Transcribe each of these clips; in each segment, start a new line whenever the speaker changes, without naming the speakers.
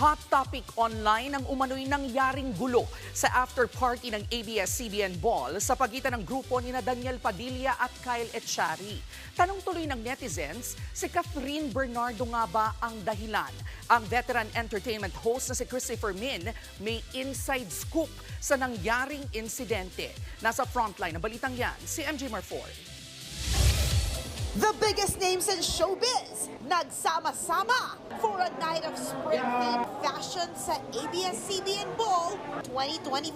Hot topic online ang umano'y nangyaring gulo sa after-party ng ABS-CBN Ball sa pagitan ng grupo ni Daniel Padilla at Kyle Echari. Tanong tuloy ng netizens, si Catherine Bernardo nga ba ang dahilan? Ang veteran entertainment host na si Christopher Min may inside scoop sa nangyaring insidente. Nasa frontline ng balitang yan, si MJ Marfor.
The biggest names in showbiz, nagsama-sama for a night of spring-themed fashion sa ABS-CBN Ball 2025.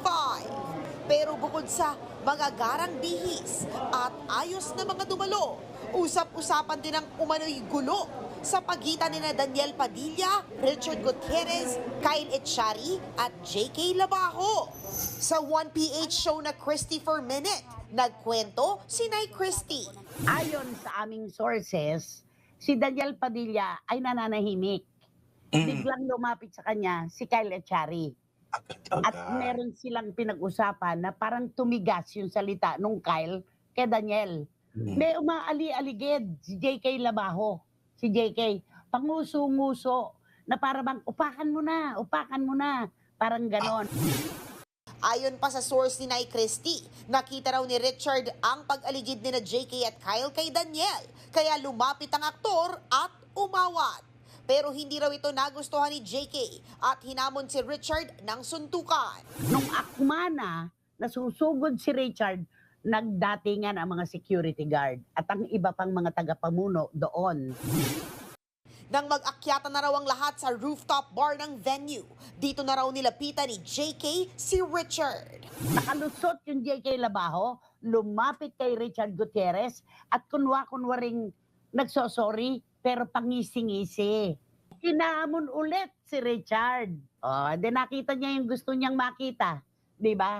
Pero bukod sa magagarang bihis at ayos na mga dumalo, usap-usapan din ang umano'y gulo sa pagitan ni Daniel Padilla, Richard Gutierrez, Kyle Echari at JK Labajo. Sa 1PH show na Christopher Minute, nagkwento si Nay Christy.
Ayon sa aming sources, si Daniel Padilla ay nananahimik. Biglang lumapit sa kanya si Kyle Echari. At meron silang pinag-usapan na parang tumigas yung salita nung Kyle kay Daniel. May umaali-aligid si JK Labajo. Si JK, panguso-nguso na para bang upakan mo na, parang ganon.
Ayon pa sa source ni Nay Christy, nakita raw ni Richard ang pag-aligid ni na JK at Kyle kay Daniel, kaya lumapit ang aktor at umawat. Pero hindi raw ito nagustuhan ni JK at hinamon si Richard ng suntukan.
Nung akma na nasusugod si Richard, nagdatingan ang mga security guard at ang iba pang mga tagapamuno doon.
Nang mag-akyata na raw ang lahat sa rooftop bar ng venue, dito na raw nilapitan ni JK si Richard.
Nakalusot yung JK Labajo, lumapit kay Richard Gutierrez at kunwa-kunwaring nagsosorry pero pangisi-ngisi. Inaamon ulit si Richard. Di nakita niya yung gusto niyang makita. Di ba?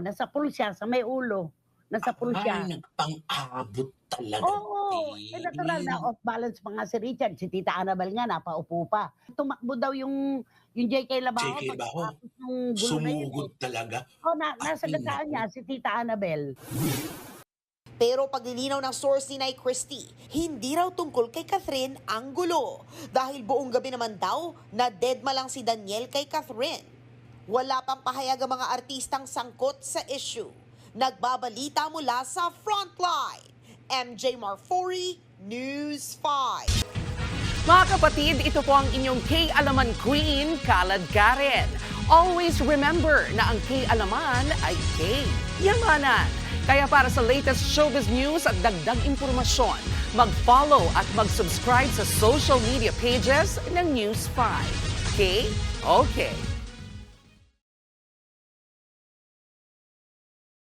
Nasa pool siya, sa may ulo. Nasa pool siya.
Ay, nagpang-abot talaga.
Oo, natural na off-balance pa nga si Richard. Si Tita Annabel nga, napaupo pa. Tumakbo daw yung JK Labajo.
JK Labajo,
Yung
sumugod talaga.
Nasa gasaan niya, si Tita Annabel.
Pero paglilinaw ng source ni Nay Christy, hindi raw tungkol kay Catherine ang gulo. Dahil buong gabi naman daw, na deadma lang si Daniel kay Catherine. Wala pang pahayag ang mga artistang sangkot sa issue. Nagbabalita mula sa Frontline. MJ Marfori, News 5.
Mga kapatid, ito po ang inyong K-Alaman Queen, Kalad Karen. Always remember na ang K-Alaman ay K-Yamanan. Kaya para sa latest showbiz news at dagdag impormasyon, mag-follow at mag-subscribe sa social media pages ng News 5. Okay?